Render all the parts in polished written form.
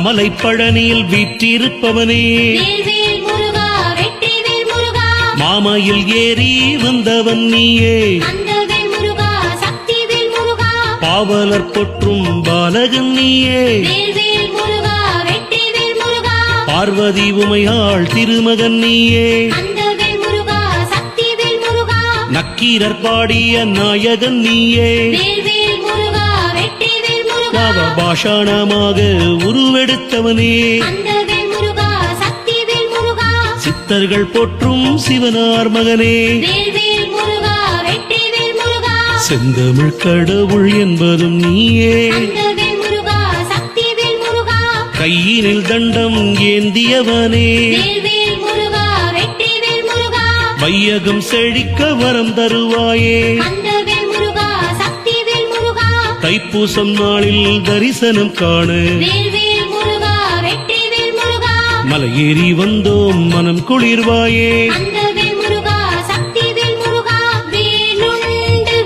மாமலை பழனியில் வீற்றிருப்பவனே வேல்வேல் முருகா வெற்றிவேல் முருகா மாமையில் ஏறி வந்தவன் நீயே அந்தவேல் முருகா சக்திவேல் முருகா பாவலர் பொற்றும் பாலகன் நீயே வேல்வேல் முருகா வெற்றிவேல் முருகா பார்வதி உமையாள் திருமகன் நீயே அந்தவேல் முருகா சக்திவேல் முருகா நக்கீரர் பாடிய நாயகன் நீயே வேல்வேல் முருகா வெற்றிவேல் முருகா பாஷாணமாக உருவெடுத்தவனே அந்தவேல் முருகா சக்திவேல் முருகா சித்தர்கள் போற்றும் சிவனார் மகனே வேல்வேல் முருகா வெற்றிவேல் முருகா செந்தமிழ் கடவுள் என்பதும் நீயே அந்தவேல் முருகா சக்திவேல் முருகா கையினில் தண்டம் ஏந்தியவனே வேல்வேல் முருகா வெற்றிவேல் முருகா வையகம் செழிக்க வரம் தருவாயே அந்தவேல் முருகா சக்திவேல் முருகா தைப்பூசம் நாளில் தரிசனம் காண வேல்வேல் முருகா வெற்றிவேல் முருகா மலையேறி வந்தோம் மனம் குளிர்வாயே அந்தவேல் முருகா சக்திவேல் முருகா வேலுண்டு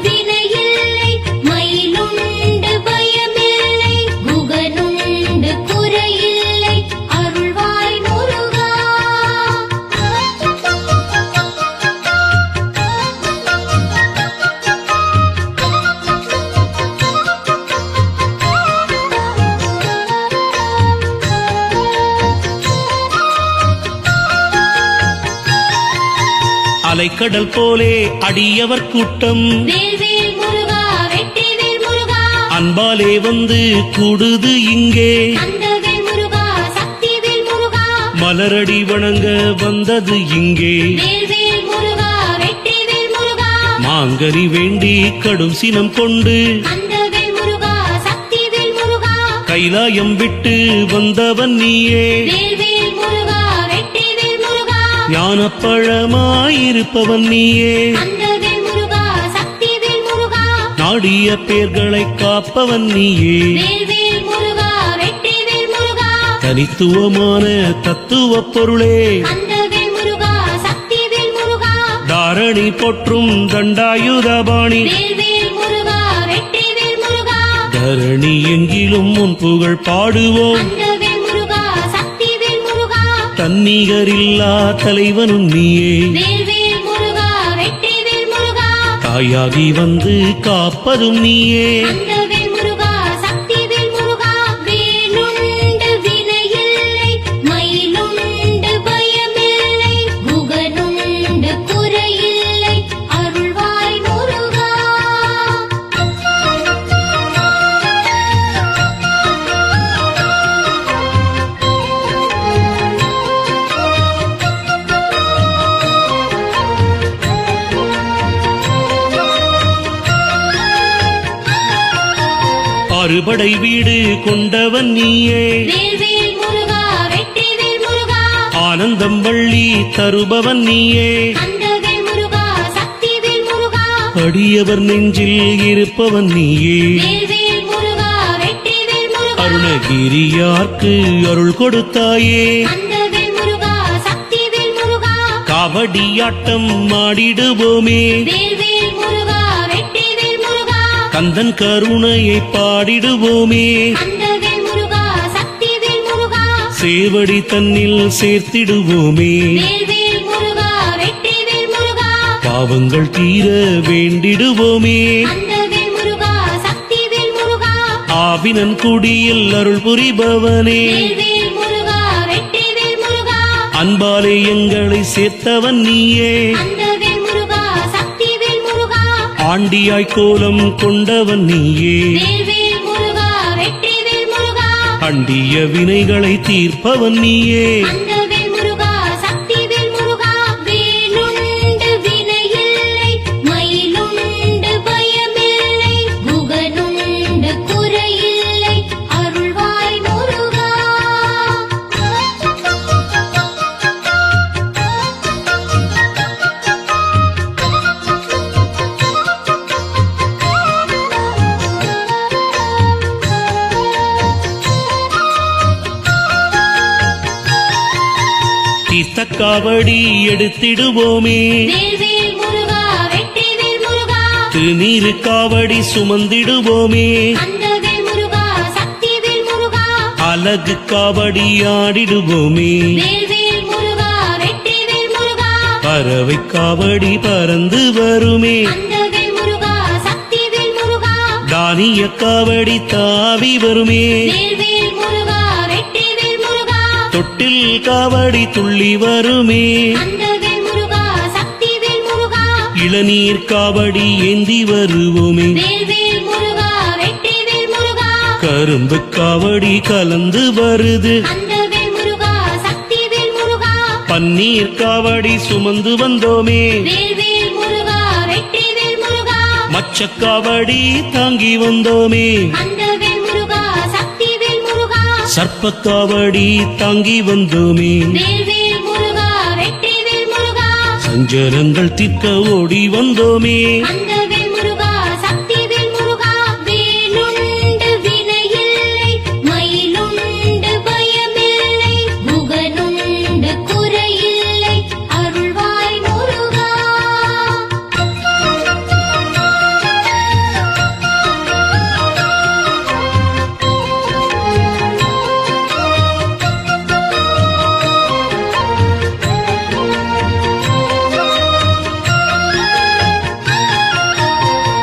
வினையில்லை மயிலுண்டு பயமில்லை குகனுண்டு குறையில்லை அருள்வாய் முருகா அலைக்கடல் போலே அடியவர் கூட்டம் வேல்வேல் முருகா வெற்றிவேல் முருகா அன்பாலே வந்து கூடுது இங்கே அந்தவேல் முருகா சக்திவேல் முருகா மலரடி வணங்க வந்தது இங்கே வேல்வேல் முருகா வெற்றிவேல் முருகா மாங்கனி வேண்டி கடும் சினம் கொண்டு அந்தவேல் முருகா சக்திவேல் முருகா கைலாயம் விட்டு வந்தவன் நீயே வேல்வேல் முருகா வெற்றிவேல் முருகா ஞானப்பழமாயிருப்பவன் நீயே அந்தவேல் முருகா சக்திவேல் முருகா நாடிய பேர்களை காப்பவன் நீயே வேல்வேல் முருகா வெற்றிவேல் முருகா தனித்துவமான தத்துவ பொருளே அந்தவேல் முருகா சக்திவேல் முருகா தாரணி போற்றும் தண்டாயுதபாணி வேல்வேல் முருகா வெற்றிவேல் முருகா தரணி எங்கிலும் உன் புகழ் பாடுவோம் அந்தவேல் முருகா சக்திவேல் முருகா தன்னிகரில்லா தலைவனும் நீயே வேல்வேல் முருகா வெற்றிவேல் முருகா தாயாகி வந்து காப்பதும் நீயே அந்தவேல் முருகா சக்திவேல் முருகா வேலுண்டு வினையில்லை மயிலுண்டு பயமில்லை குகனுண்டு குறையில்லை அருள்வாய் முருகா அறுபடை வீடு கொண்டவன் நீயே வேல்வேல் முருகா வெற்றிவேல் முருகா ஆனந்தம் வள்ளி தருபவன் நீயே அந்தவேல் முருகா சக்திவேல் முருகா அடியவர் நெஞ்சில் இருப்பவன் நீயே வேல்வேல் முருகா வெற்றிவேல் முருகா அருணகிரியார்க்கு அருள் கொடுத்தாயே அந்தவேல் முருகா சக்திவேல் முருகா காவடியாட்டம் ஆடிடுவோமே வேல்வேல் முருகா வெற்றிவேல் முருகா கந்தன் கருணையை பாடிடுவோமே அந்தவேல் முருகா சக்திவேல் முருகா சேவடி தன்னில் சேர்த்திடுவோமே வேல்வேல் முருகா வெற்றிவேல் முருகா பாவங்கள் தீர வேண்டிடுவோமே அந்தவேல் முருகா சக்திவேல் முருகா ஆவினன் குடியில் அருள் புரிபவனே வேல்வேல் முருகா வெற்றிவேல் முருகா அன்பாலே எங்களை சேர்த்தவன் நீயே அந்தவேல் முருகா சக்திவேல் முருகா ஆண்டியாய் கோலம் கொண்டவன் நீயே வேல்வேல் முருகா வெற்றிவேல் முருகா அண்டிய வினைகளை தீர்ப்பவன் நீயே அந்தவேல் முருகா சக்திவேல் முருகா வேலுண்டு வினையில்லை மயிலுண்டு பயமில்லை குகனுண்டு குறையில்லை அருள்வாய் முருகா தீர்த்தக்காவடி எடுத்திடுவோமே வேல்வேல் முருகா வெற்றிவேல் முருகா திருநீரு காவடி சுமந்திடுவோமே அந்தவேல் முருகா சக்திவேல் முருகா அலகு காவடி ஆடிடுவோமே வேல்வேல் முருகா வெற்றிவேல் முருகா பறவை காவடி பறந்து வருமே அந்தவேல் முருகா சக்திவேல் முருகா தானிய காவடி தாவி வருமே வேல்வேல் முருகா வெற்றிவேல் முருகா தொட்டில் காவடி துள்ளி வருமே அந்தவேல் முருகா சக்திவேல் முருகா இளநீர் காவடி ஏந்தி வருவோமே வேல்வேல் முருகா வெற்றிவேல் முருகா கரும்பு காவடி கலந்து வருது அந்தவேல் முருகா சக்திவேல் முருகா பன்னீர் காவடி சுமந்து வந்தோமே வேல்வேல் முருகா வெற்றிவேல் முருகா மச்சக்காவடி தாங்கி வந்தோமே அந்தவேல் முருகா சக்திவேல் முருகா சர்ப்பக்காவடி தாங்கி வந்தோமே வேல்வேல் முருகா வெற்றிவேல் முருகா சஞ்சலங்கள் தீர்க்க ஓடி வந்தோமே அந்தவேல் முருகா சக்திவேல் முருகா வேலுண்டு வினையில்லை மயிலுண்டு பயமில்லை முகனுண்டு குறையில்லை அருள்வாய் முருகா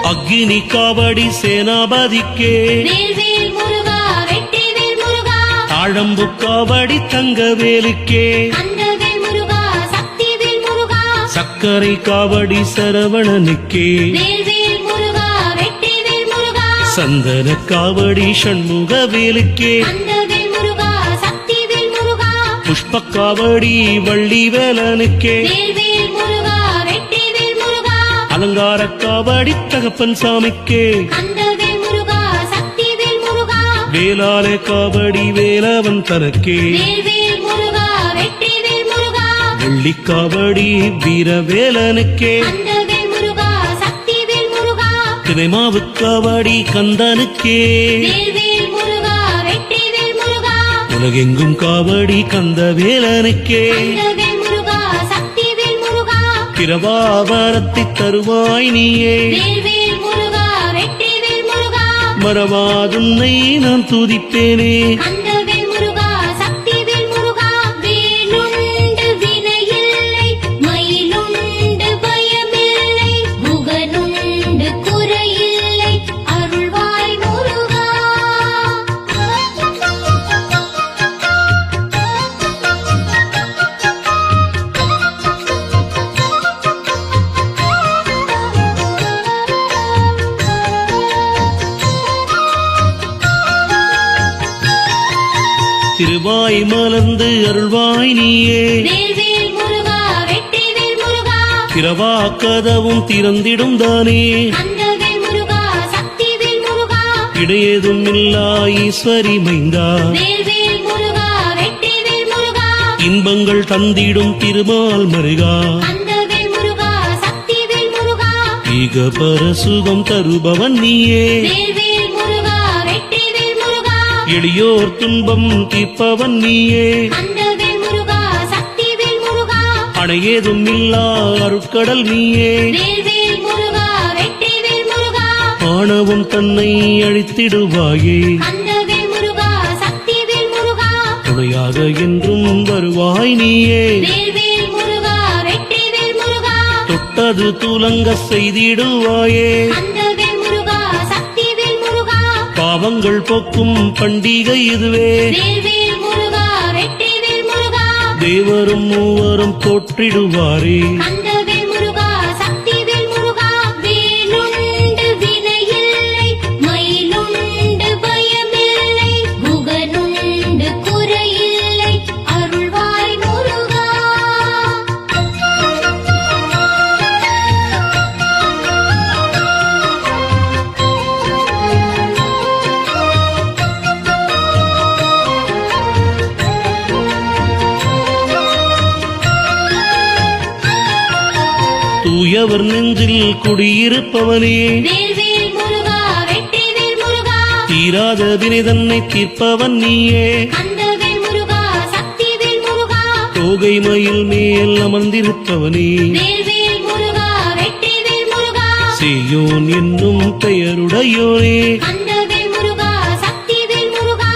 அக்னி காவடி சேனாபதிக்கே வேல்வேல் முருகா வெற்றிவேல் முருகா தாழம்பு காவடி தங்கவேலுக்கே அந்தவேல் முருகா சக்திவேல் முருகா சக்கரை காவடி சரவணனுக்கே வேல்வேல் முருகா வெற்றிவேல் முருகா சந்தன காவடி சண்முகவேலுக்கே அந்தவேல் முருகா சக்திவேல் முருகா புஷ்ப காவடி வள்ளி வேலனுக்கே வேல்வேல் முருகா வெற்றிவேல் முருகா அலங்கார காவடி தகப்பன் சாமிக்கே அந்தவேல் முருகா சக்திவேல் முருகா வேளாலே காவடி வேலவன் தனக்கே வேல்வேல் முருகா வெற்றிவேல் முருகா வெள்ளி காவடி வீரவேலனுக்கே அந்தவேல் முருகா சக்திவேல் முருகா தினைமாவு காவடி கந்தனுக்கே வேல்வேல் முருகா வெற்றிவேல் முருகா உலகெங்கும் காவடி கந்தவேலனுக்கே அந்தவேல் முருகா சக்திவேல் முருகா பிரபாவரத்தை தருவாய் நீயே வேல்வேல் முருகா வெற்றிவேல் முருகா மறவாதுன்னை நான் துதிப்பேனே அந்தவேல் முருகா சக்திவேல் முருகா வேலுண்டு வினையில்லை மயிலுண்டு பயமில்லை முகனுண்டு குறையில்லை அருள்வாய் முருகா திருவாய் மலர்ந்து அருள்வாய் நீயே வேல்வேல் முருகா வெற்றிவேல் முருகா திரவா கதவும் திறந்திடும் தானே அந்தவேல் முருகா சக்திவேல் முருகா இடையேதும் இல்லா ஈஸ்வரி மைந்தா வேல்வேல் முருகா வெற்றிவேல் முருகா இன்பங்கள் தந்திடும் திருமால் மருகா அந்தவேல் முருகா சக்திவேல் முருகா ஈக பரசுகம் தருபவன் நீயே வேல்வேல் முருகா வெற்றிவேல் முருகா எளியோர் துன்பம் தீர்ப்பவன் நீயே அந்தவேல் முருகா சக்திவேல் முருகா அணையேதும் இல்லா அருட்கடல் நீயே வேல்வேல் முருகா வெற்றிவேல் முருகா ஆணவம் தன்னை அழித்திடுவாயே அந்தவேல் முருகா சக்திவேல் முருகா துணையாக என்றும் வருவாய் நீயே வேல்வேல் முருகா வெற்றிவேல் முருகா தொட்டது துலங்க செய்திடுவாயே அந்தவேல் முருகா சக்திவேல் முருகா பாவங்கள் போக்கும் பண்டிகை இதுவே வேல்வேல் முருகா வெற்றிவேல் முருகா தேவரும் மூவரும் போற்றிடுவாரே அந்தவேல் முருகா சக்திவேல் முருகா வேலுண்டு வினையில்லை மயிலுண்டு பயமில்லை முகனுண்டு குறையில்லை அருள்வாய் முருகா தூயவர் நெஞ்சில் குடியிருப்பவனே வேல்வேல் முருகா வெற்றிவேல் முருகா தீராத வினை தன்னை தீர்ப்பவன் நீயே அந்தவேல் முருகா சக்திவேல் முருகா தோகை மயில் மேல் அமர்ந்திருப்பவனே வேல்வேல் முருகா வெற்றிவேல் முருகா சேயோன் என்னும் பெயருடையோனே அந்தவேல் முருகா சக்திவேல் முருகா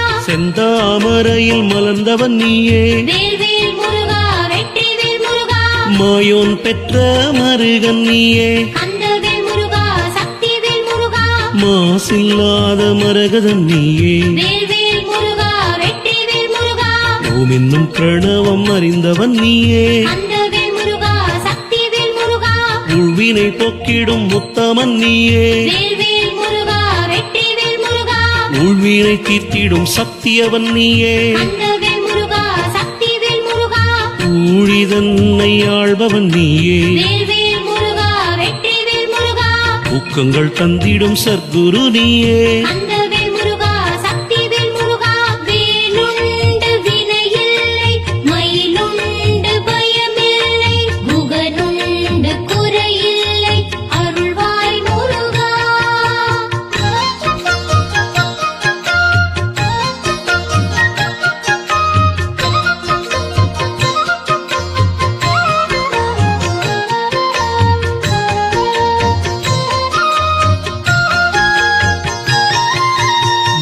மணந்தாமரையில் மலர்ந்தவன் நீயே வேல்வேல் முருகா வெற்றிவேல் முருகா மாயோன் பெற்ற மருகன் நீயே கந்தவேல் முருகா சக்திவேல் முருகா மாசில்லாத மரகதன் நீயே வேல்வேல் முருகா வெற்றிவேல் முருகா ஓம் என்னும் பிரணவம் அறிந்தவன் நீயே கந்தவேல் முருகா சக்திவேல் முருகா உள்வினை போக்கிடும் முத்தமன் நீயே வேல்வேல் முருகா வெற்றிவேல் முருகா உள்வினை தீர்த்திடும் சக்தியவன் நீயே கந்தவேல் முருகா சக்திவேல் முருகா ஊழிதன்னை ஆள்பவன் நீயே வேல்வேல் முருகா வெற்றிவேல் முருகா ஊக்கங்கள் தந்திடும் சர்க்குரு நீயே கந்தவேல் முருகா சக்திவேல் முருகா வேலுண்டு வினையில்லை மயிலுண்டு பயமில்லை குகனுண்டு குறையில்லை அருள்வாய் முருகா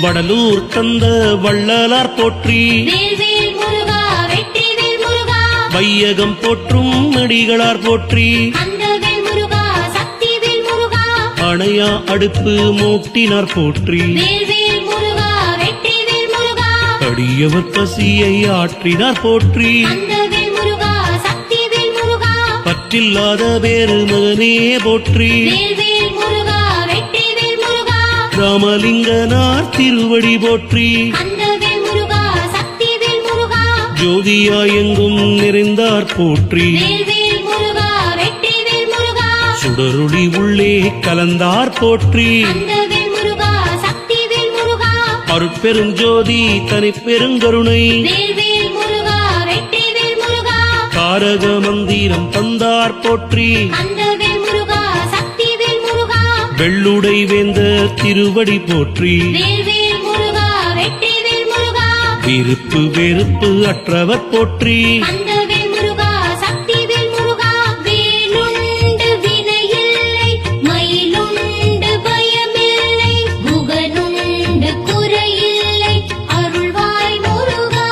வடலூர் தந்த வள்ளலார் போற்றி வேல்வேல் முருகா வெற்றிவேல் முருகா வையகம் போற்றும் அடிகளார் போற்றி கந்தவேல் முருகா சக்திவேல் முருகா அணையா அடுப்பு மூட்டினார் போற்றி வேல்வேல் முருகா வெற்றிவேல் முருகா அடியவர் பசியை ஆற்றினார் போற்றி கந்தவேல் முருகா சக்திவேல் முருகா பற்றில்லாத வேறு மகனே போற்றி வேல்வேல் முருகா வெற்றிவேல் முருகா ராமலிங்கனார் திருவடி போற்றி கந்தவேல் முருகா சக்திவேல் முருகா ஜோதியாயெங்கும் நிறைந்தார் போற்றி வேல்வேல் முருகா வெற்றிவேல் முருகா சுடருளி உள்ளே கலந்தார் போற்றி கந்தவேல் முருகா சக்திவேல் முருகா அருட்பெருஞ்சோதி தனிப்பெருங்கருணை வேல்வேல் முருகா வெற்றிவேல் முருகா தாரக மந்திரம் தந்தார் போற்றி கந்தவேல் முருகா சக்திவேல் முருகா வெள்ளுடை வேந்த திருவடி போற்றி வேல்வேல் முருகா வெற்றிவேல் முருகா விருப்பு வெறுப்பு அற்றவர் போற்றி கந்தவேல் முருகா சக்திவேல் முருகா வேலுண்டு வினையில்லை மயிலுண்டு பயமில்லை குகனுண்டு குறையில்லை அருள்வாய் முருகா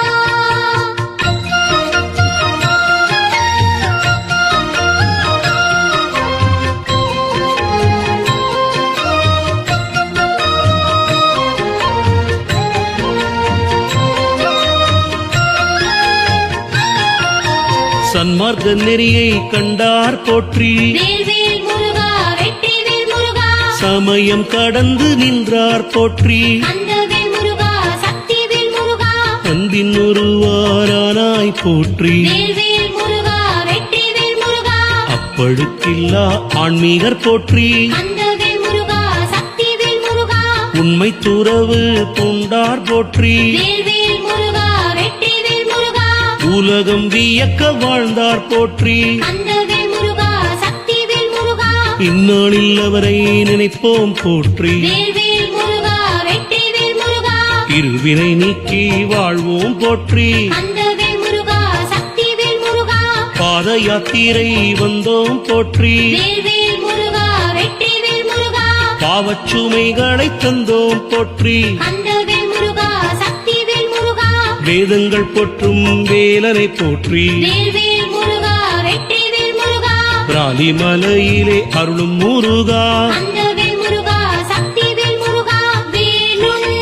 சன்மார்க்க நெறியை கண்டார் போற்றி வேல்வேல் முருகா வெற்றிவேல் முருகா சமயம் கடந்து நின்றார் போற்றி கந்தவேல் முருகா சக்திவேல் முருகா அன்பின் ஒருவாரானாய் போற்றி வேல்வேல் முருகா வெற்றிவேல் முருகா அப்பழுக்கில்லா ஆன்மீகர் போற்றி கந்தவேல் முருகா சக்திவேல் முருகா உண்மை துறவு பூண்டார் போற்றி வேல்வேல் முருகா வெற்றிவேல் முருகா உலகம் வியக்க வாழ்ந்தார் போற்றி கந்தவேல் முருகா சக்திவேல் முருகா இந்நாளில் அவரை நினைப்போம் போற்றி வேல்வேல் முருகா வெற்றிவேல் முருகா இருவினை நீக்கி வாழ்வோம் போற்றி கந்தவேல் முருகா சக்திவேல் முருகா பாத யாத்திரை வந்தோம் போற்றி வேல்வேல் முருகா வெற்றிவேல் முருகா பாவச்சுமைகளை தந்தோம் போற்றி கந்தவேல் முருகா சக்திவேல் முருகா வேதங்கள் போற்றும் வேலனை போற்றி வேல்வேல் முருகா வெற்றிவேல் முருகா பிராலிமலையிலே அருளும் முருகா கந்தவேல் முருகா சக்திவேல் முருகா வேலுண்டு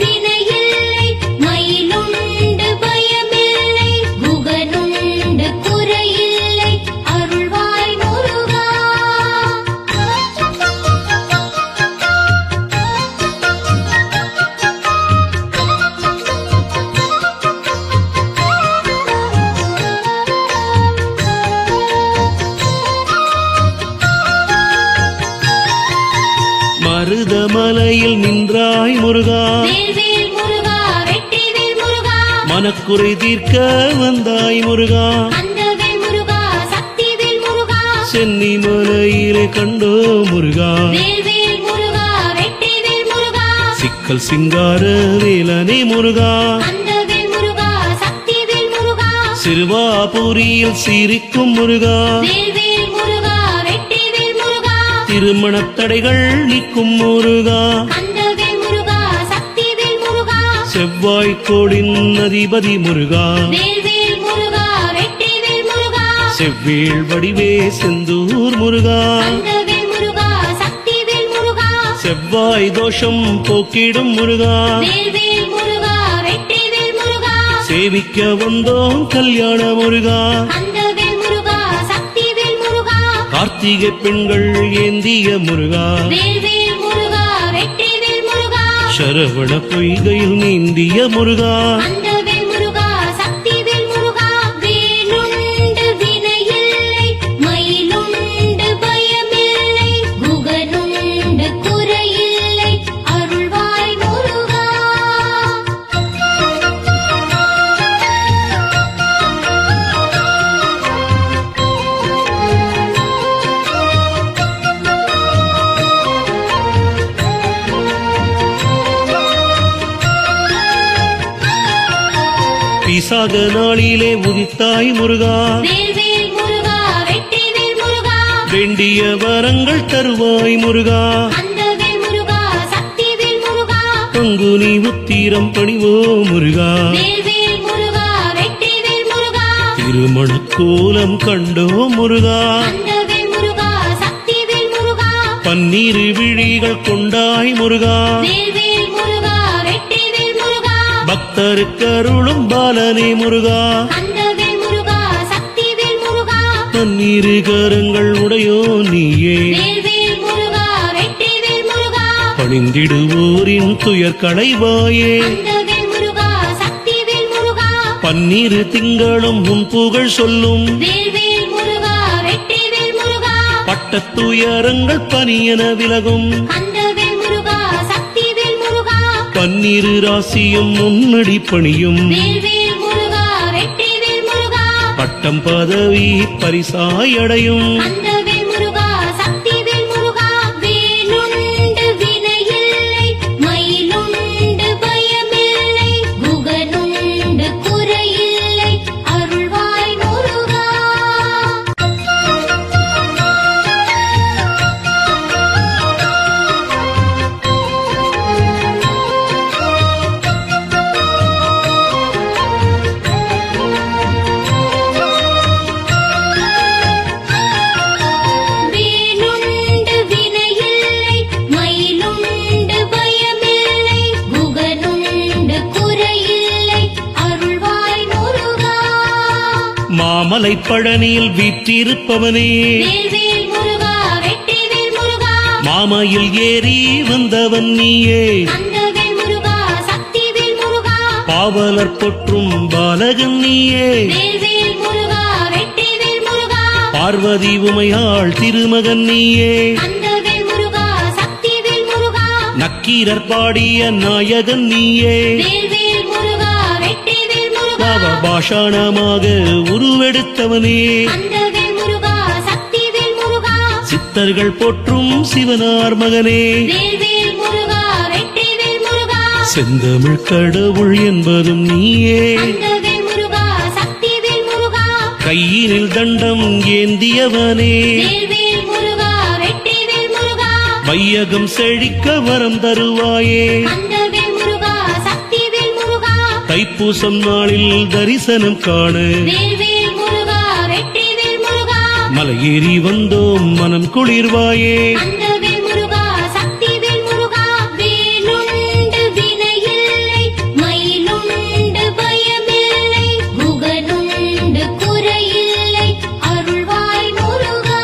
வினையில்லை மயிலுண்டு பயமில்லை குகனுண்டு குறையில்லை அருள்வாய் முருகா மருதமலையில் நின்றாய் முருகா வேல்வேல் முருகா வெற்றிவேல் முருகா மனக்குறை தீர்க்க வந்தாய் முருகா கந்தவேல் முருகா சக்திவேல் முருகா சென்னி மலையிலே கண்டோ முருகா வேல்வேல் முருகா வெற்றிவேல் முருகா சிக்கல் சிங்கார வேலனே முருகா கந்தவேல் முருகா சக்திவேல் முருகா சிறுவாபுரியில் சிரிக்கும் முருகா வேல்வேல் முருகா வெற்றிவேல் முருகா திருமணத் தடைகள் நீக்கும் முருகா கந்தவேல் முருகா சக்திவேல் முருகா செவ்வாய்க்கோளின் அதிபதி முருகா வேல்வேல் முருகா வெற்றிவேல் முருகா செவ்வேள் வடிவே செந்தூர் முருகா கந்தவேல் முருகா சக்திவேல் முருகா செவ்வாய் தோஷம் போக்கிடும் முருகா வேல்வேல் முருகா வெற்றிவேல் முருகா சேவிக்க வந்தோம் கல்யாண முருகா கந்தவேல் முருகா சக்திவேல் முருகா கார்த்திகை பெண்கள் ஏந்திய முருகா வேல்வேல் முருகா வெற்றிவேல் முருகா சரவண பொய்கையில் நீந்திய முருகா கந்தவேல் முருகா சக்திவேல் முருகா வேலுண்டு வினையில்லை மயிலுண்டு பயமில்லை குகனுண்டு குறையில்லை அருள்வாய் முருகா பிசாக நாளிலே உதித்தாய் முருகா வேல்வேல் முருகா வெற்றிவேல் முருகா வேண்டிய வரங்கள் தருவாய் முருகா கந்தவேல் முருகா சக்திவேல் முருகா பங்குனி உத்திரம் பணிவோ முருகா வேல்வேல் முருகா வெற்றிவேல் முருகா திருமணக் கோலம் கண்டோ முருகா கந்தவேல் முருகா சக்திவேல் முருகா பன்னீர் விழிகள் கொண்டாய் முருகா வேல்வேல் முருகா வெற்றிவேல் முருகா பக்தருக்கு அருளும் பாலனே முருகா கந்தவேல் முருகா சக்திவேல் முருகா பன்னீர் கரங்கள் உடையோ நீயே வேல்வேல் முருகா வெற்றிவேல் முருகா பணிந்திடுவோரின் துயர் களைவாயே கந்தவேல் முருகா சக்திவேல் முருகா பன்னீர் திங்களும் உன் புகழ் சொல்லும் வேல்வேல் முருகா வெற்றிவேல் முருகா பட்டத்துயரங்கள் பனியன விலகும் கந்தவேல் முருகா சக்திவேல் முருகா பன்னீர் ராசியும் முன்னடி பணியும் வேல்வேல் முருகா வெற்றிவேல் முருகா பட்டம் பதவி பரிசாய் அடையும் கந்தவேல் முருகா சக்திவேல் முருகா வேலுண்டு வினையில்லை மயிலுண்டு பயமில்லை குகனுண்டு குறையில்லை அருள்வாய் முருகா வேலுண்டு வினையில்லை மயிலுண்டு பயமில்லை குகனுண்டு குறையில்லை அருள்வாய் முருகா மாமலை பழனியில் வீற்றிருப்பவனே வேல்வேல் முருகா வெற்றிவேல் முருகா மாமையில் ஏறி வந்தவன் நீயே கந்தவேல் முருகா சக்திவேல் முருகா பாவலர் பொற்றும் பாலகன் நீயே வேல்வேல் முருகா வெற்றிவேல் முருகா பார்வதி உமையாள் திருமகன் நீயே கந்தவேல் முருகா சக்திவேல் முருகா நக்கீரர் பாடிய நாயகன் நீயே வேல்வேல் முருகா வெற்றிவேல் முருகா பாவ பாஷாணமாக உருவெடுத்தவனே கந்தவேல் முருகா சக்திவேல் முருகா சித்தர்கள் போற்றும் சிவனார் மகனே வேல்வேல் முருகா வெற்றிவேல் முருகா செந்தமிழ் கடவுள் என்பதும் நீயே கந்தவேல் முருகா சக்திவேல் முருகா கையினில் தண்டம் ஏந்தியவனே வேல்வேல் முருகா வெற்றிவேல் முருகா வையகம் செழிக்க வரம் தருவாயே கந்தவேல் முருகா சக்திவேல் முருகா தைப்பூசம் நாளில் தரிசனம் காண வேல்வேல் முருகா வெற்றிவேல் முருகா மலையேறி வந்தோம் மனம் குளிர்வாயே கந்தவேல் முருகா சக்திவேல் முருகா வேலுண்டு வினையில்லை மயிலுண்டு பயமில்லை குகனுண்டு குறையில்லை அருள்வாய் முருகா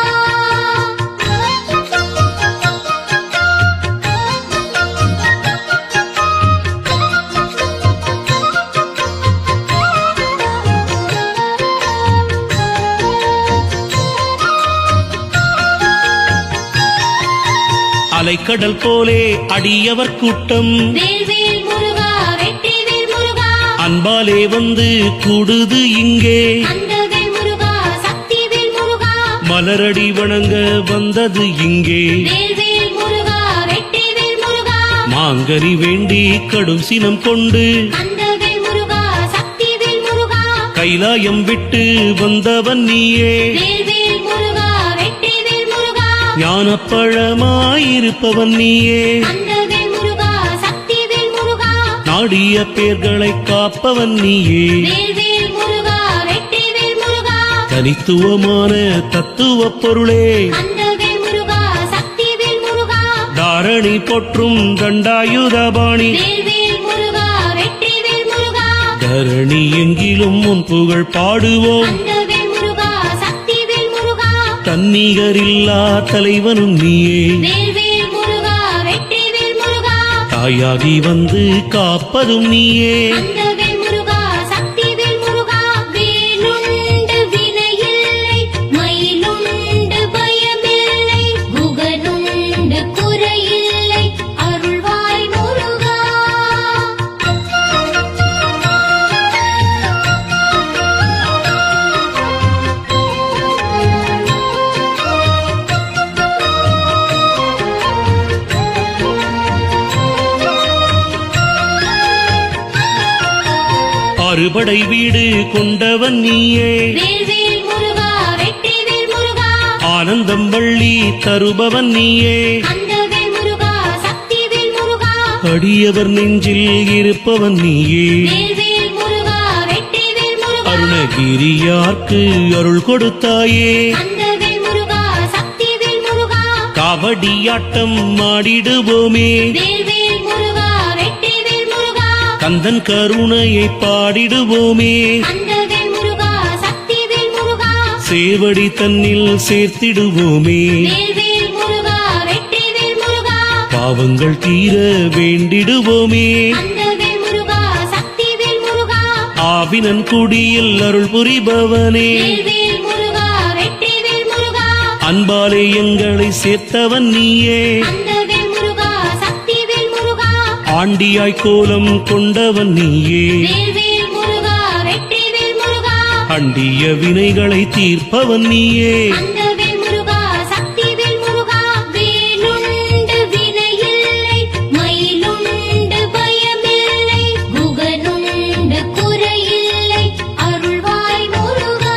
அலைக்கடல் போலே அடியவர் கூட்டம் வேல்வேல் முருகா வெற்றிவேல் முருகா அன்பாலே வந்து கூடுது இங்கே கந்தவேல் முருகா சக்திவேல் முருகா மலரடி வணங்க வந்தது இங்கே வேல்வேல் முருகா வெற்றிவேல் முருகா மாங்கனி வேண்டி கடும் சினம் கொண்டு கந்தவேல் முருகா சக்திவேல் முருகா கைலாயம் விட்டு வந்தவன் நீயே வேல்வேல் முருகா வெற்றிவேல் முருகா ஞானப்பழமாயிருப்பவன் நீயே கந்தவேல் முருகா சக்திவேல் முருகா நாடிய பேர்களை காப்பவன் நீயே வேல்வேல் முருகா வெற்றிவேல் முருகா தனித்துவமான தத்துவ பொருளே கந்தவேல் முருகா சக்திவேல் முருகா தாரணி போற்றும் தண்டாயுதபாணி வேல்வேல் முருகா வெற்றிவேல் முருகா தரணி எங்கிலும் உன் புகழ் பாடுவோம் கந்தவேல் முருகா சக்திவேல் முருகா தன்னிகரில்லா தலைவனும் நீயே வேல்வேல் முருகா வெற்றிவேல் முருகா தாயாகி வந்து காப்பதும் நீயே கந்தவேல் முருகா சக்திவேல் முருகா வேலுண்டு வினையில்லை மயிலுண்டு பயமில்லை குகனுண்டு குறையில்லை அருள்வாய் முருகா அறுபடை வீடு கொண்டவன் நீயே வேல்வேல் முருகா வெற்றிவேல் முருகா ஆனந்தம் வள்ளி தருபவன் நீயே கந்தவேல் முருகா சக்திவேல் முருகா அடியவர் நெஞ்சில் இருப்பவன் நீயே வேல்வேல் முருகா வெற்றிவேல் முருகா அருணகிரியார்க்கு அருள் கொடுத்தாயே கந்தவேல் முருகா சக்திவேல் முருகா காவடியாட்டம் ஆடிடுவோமே வேல்வேல் முருகா வெற்றிவேல் முருகா கந்தன் கருணையை பாடிடுவோமே கந்தவேல் முருகா சக்திவேல் முருகா சேவடி தன்னில் சேர்த்திடுவோமே வேல்வேல் முருகா வெற்றிவேல் முருகா பாவங்கள் தீர வேண்டிடுவோமே கந்தவேல் முருகா சக்திவேல் முருகா ஆவினன் குடியில் அருள் புரிபவனே வேல்வேல் முருகா வெற்றிவேல் முருகா அன்பாலே எங்களை சேர்த்தவன் நீயே கந்தவேல் முருகா சக்திவேல் முருகா ஆண்டியாய் கோலம் கொண்டவன் நீயே வேல்வேல் முருகா வெற்றிவேல் முருகா அண்டிய வினைகளை தீர்ப்பவன் நீயே கந்தவேல் முருகா சக்திவேல் முருகா வேலுண்டு வினையில்லை மயிலுண்டு பயமில்லை குகனுண்டு குறையில்லை அருள்வாய் முருகா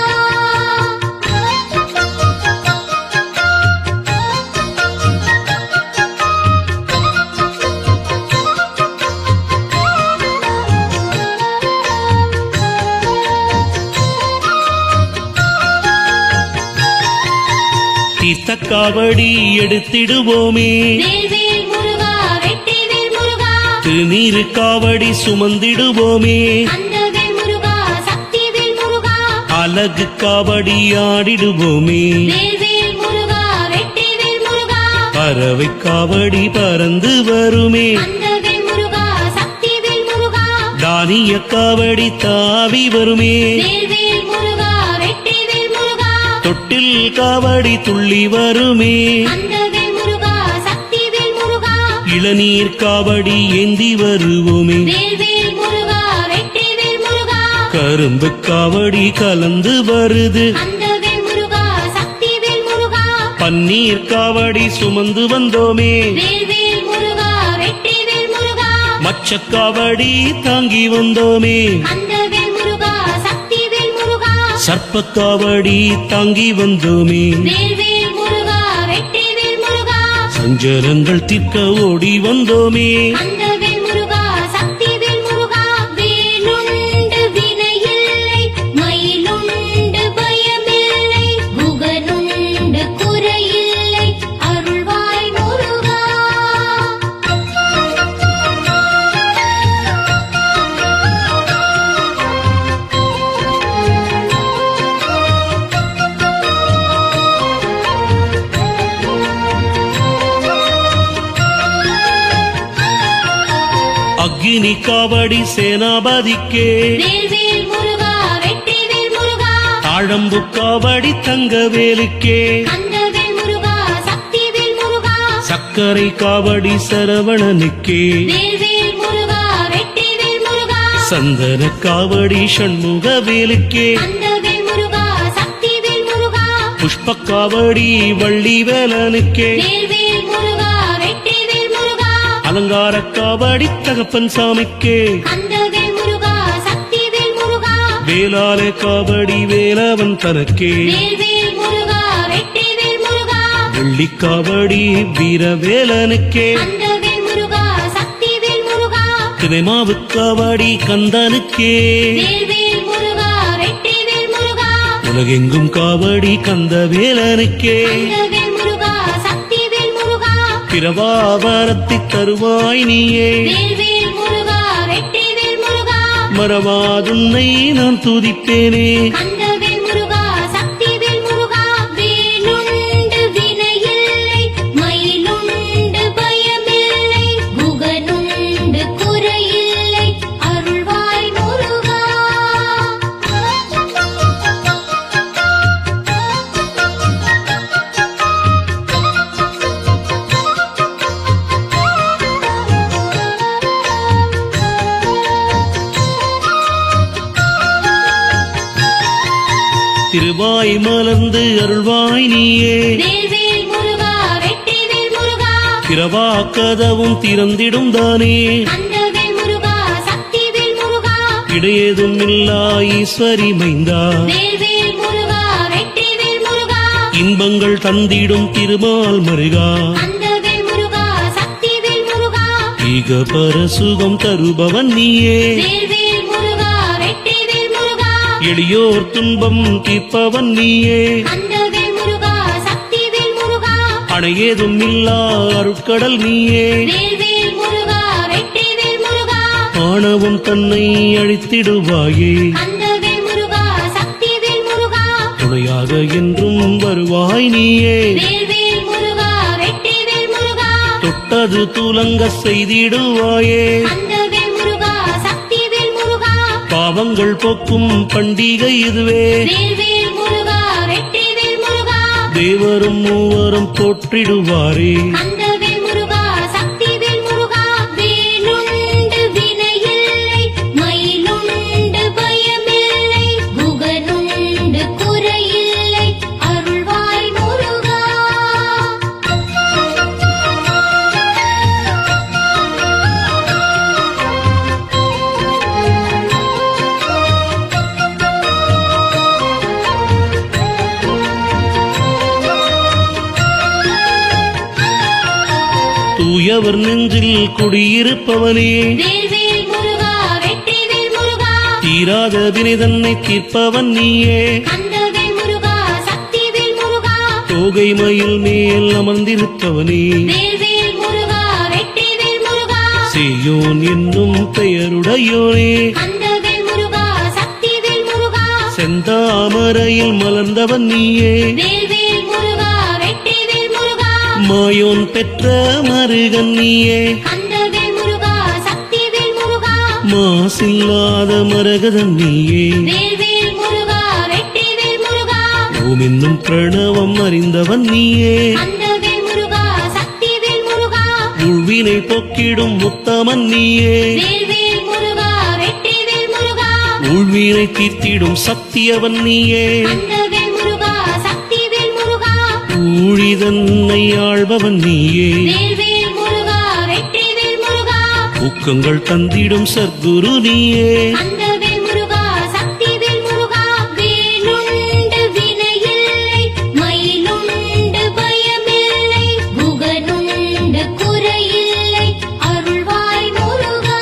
தீர்த்த காவடி எடுத்திடுவோமே வேல்வேல் முருகா வெற்றிவேல் முருகா திருநீரு காவடி சுமந்திடுவோமே கந்தவேல் முருகா சக்திவேல் முருகா அழகு காவடி ஆடிடுவோமே வேல்வேல் முருகா வெற்றிவேல் முருகா பறவை காவடி பறந்து வருமே கந்தவேல் முருகா சக்திவேல் முருகா தானிய காவடி தாவி வருமே வேல்வேல் முருகா வெற்றிவேல் முருகா தொட்டில் காவடி துள்ளி வருமே கந்தவேல் முருகா சக்திவேல் முருகா இளநீர் காவடி ஏந்தி வருவோமே வேல்வேல் முருகா வெற்றிவேல் முருகா கரும்பு காவடி கலந்து வருது கந்தவேல் முருகா சக்திவேல் முருகா பன்னீர் காவடி சுமந்து வந்தோமே வேல்வேல் முருகா வெற்றிவேல் முருகா மச்சக்காவடி தாங்கி வந்தோமே கந்தவேல் முருகா சக்திவேல் முருகா சர்ப்பக்காவடி தாங்கி வந்தோமே வேல்வேல் முருகா வெற்றிவேல் முருகா சஞ்சலங்கள் தீர்க்க ஓடி வந்தோமே கந்தவேல் முருகா சக்திவேல் முருகா வேலுண்டு வினையில்லை மயிலுண்டு பயமில்லை குகனுண்டு குறையில்லை அருள்வாய் முருகா அக்னி காவடி சேனாபதிக்கே வேல்வேல் முருகா வெற்றிவேல் முருகா தாழம்பு காவடி தங்கவேலுக்கே கந்தவேல் முருகா சக்திவேல் முருகா சக்கரை காவடி சரவணனுக்கே வேல்வேல் முருகா வெற்றிவேல் முருகா சந்தன காவடி சண்முகவேலுக்கே கந்தவேல் முருகா சக்திவேல் முருகா புஷ்ப காவடி வள்ளி வேலனுக்கே வேல்வேல் முருகா வெற்றிவேல் முருகா அலங்கார காவடி தகப்பன் சாமிக்கே கந்தவேல் முருகா சக்திவேல் முருகா வேலால காவடி வேலவன் தனக்கே வேல்வேல் முருகா வெற்றிவேல் முருகா வெள்ளி காவடி வீரவேலனுக்கே கந்தவேல் முருகா சக்திவேல் முருகா தினைமாவு காவடி கந்தனுக்கே வேல்வேல் முருகா வெற்றிவேல் முருகா உலகெங்கும் காவடி கந்த வேலனுக்கே கந்தவேல் முருகா சக்திவேல் முருகா பிரபாவரத்தை தருவாய் நீயே வேல்வேல் முருகா வெற்றிவேல் முருகா மறவாதுன்னை நான் துதிப்பேனே கந்தவேல் முருகா சக்திவேல் முருகா வேலுண்டு வினையில்லை மயிலுண்டு பயமில்லை குகனுண்டு குறையில்லை அருள்வாய் முருகா திருவாய் மலர்ந்து அருள்வாய் நீயே வேல்வேல் முருகா வெற்றிவேல் முருகா பிறவா கதவும் திறந்திடும் தானே கந்தவேல் முருகா சக்திவேல் முருகா இடையேதும் இல்லா ஈஸ்வரி மைந்தா வேல்வேல் முருகா வெற்றிவேல் முருகா இன்பங்கள் தந்திடும் திருமால் மருகா கந்தவேல் முருகா சக்திவேல் முருகா ஈக பரசுகம் தருபவன் நீயே வேல்வேல் முருகா வெற்றிவேல் முருகா எளியோர் துன்பம் தீர்ப்பவன் நீயே கந்தவேல் முருகா சக்திவேல் முருகா அணையேதும் இல்லா அருட்கடல் நீயே வேல்வேல் முருகா வெற்றிவேல் முருகா ஆணவம் தன்னை அழித்திடுவாயே கந்தவேல் முருகா சக்திவேல் முருகா துணையாக என்றும் வருவாய் நீயே வேல்வேல் முருகா வெற்றிவேல் முருகா தொட்டது துலங்க செய்திடுவாயே கந்தவேல் முருகா சக்திவேல் முருகா பாவங்கள் போக்கும் பண்டிகை இதுவே வேல்வேல் முருகா வெற்றிவேல் முருகா தேவரும் மூவரும் போற்றிடுவாரே கந்தவேல் முருகா சக்திவேல் முருகா வேலுண்டு வினையில்லை மயிலுண்டு பயமில்லை குகனுண்டு குறையில்லை அருள்வாய் முருகா தூயவர் நெஞ்சில் குடியிருப்பவனே வேல்வேல் முருகா வெற்றிவேல் முருகா தீராத வினை தன்னை தீர்ப்பவன் நீயே கந்தவேல் முருகா சக்திவேல் முருகா தோகை மயில் மேல் அமர்ந்திருப்பவனே வேல்வேல் முருகா வெற்றிவேல் முருகா சேயோன் என்னும் பெயருடையோனே கந்தவேல் முருகா சக்திவேல் முருகா செந்தாமரையில் மலர்ந்தவன் நீயே வேல்வேல் முருகா வெற்றிவேல் முருகா மாயோன் பெற்ற மருகன் நீயே கந்தவேல் முருகா சக்திவேல் முருகா மாசில்லாத மரகதன் நீயே வேல்வேல் முருகா வெற்றிவேல் முருகா ஓம் என்னும் பிரணவம் அறிந்தவன் நீயே கந்தவேல் முருகா சக்திவேல் முருகா உள்வினை போக்கிடும் முத்தமன் நீயே வேல்வேல் முருகா வெற்றிவேல் முருகா உள்வினை தீர்த்திடும் சத்தியவன் நீயே கந்தவேல் முருகா சக்திவேல் முருகா ஊழிதன்னை ஆள்பவன் நீயே வேல்வேல் முருகா வெற்றிவேல் முருகா ஊக்கங்கள் தந்திடும் சத்குரு நீயே கந்தவேல் முருகா சக்திவேல் முருகா வேலுண்டு வினையில்லை மயிலுண்டு பயமில்லை குகனுண்டு குறையில்லை அருள்வாய் முருகா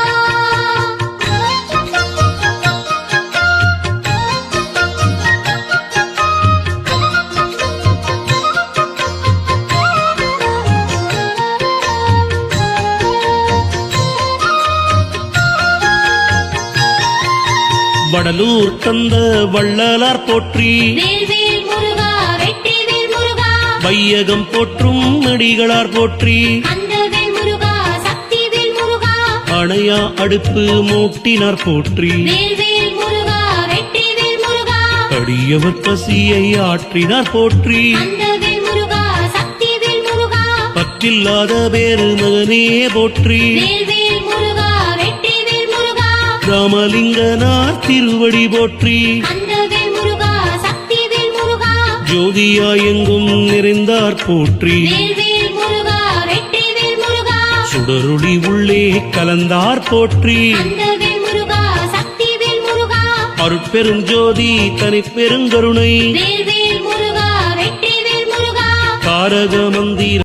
வடலூர் தந்த வள்ளலார் போற்றி வேல்வேல் முருகா வெற்றிவேல் முருகா வையகம் போற்றும் அடிகளார் போற்றி கந்தவேல் முருகா சக்திவேல் முருகா அணையா அடுப்பு மூட்டினார் போற்றி வேல்வேல் முருகா வெற்றிவேல் முருகா அடியவர் பசியை ஆற்றினார் போற்றி கந்தவேல் முருகா சக்திவேல் முருகா பற்றில்லாத பேரு மகனே போற்றி வேல்வேல் முருகா வெற்றிவேல் முருகா ராமலிங்கனார் திருவடி போற்றி கந்தவேல் முருகா சக்திவேல் முருகா ஜோதியா எங்கும் நிறைந்தார் போற்றி வேல்வேல் முருகா வெற்றிவேல் முருகா சுடருளி உள்ளே கலந்தார் போற்றி கந்தவேல் முருகா சக்திவேல் முருகா அருட்பெருஞ்சோதி தனிப்பெருங்கருணை வேல்வேல் முருகா வெற்றிவேல் முருகா தாரக மந்திர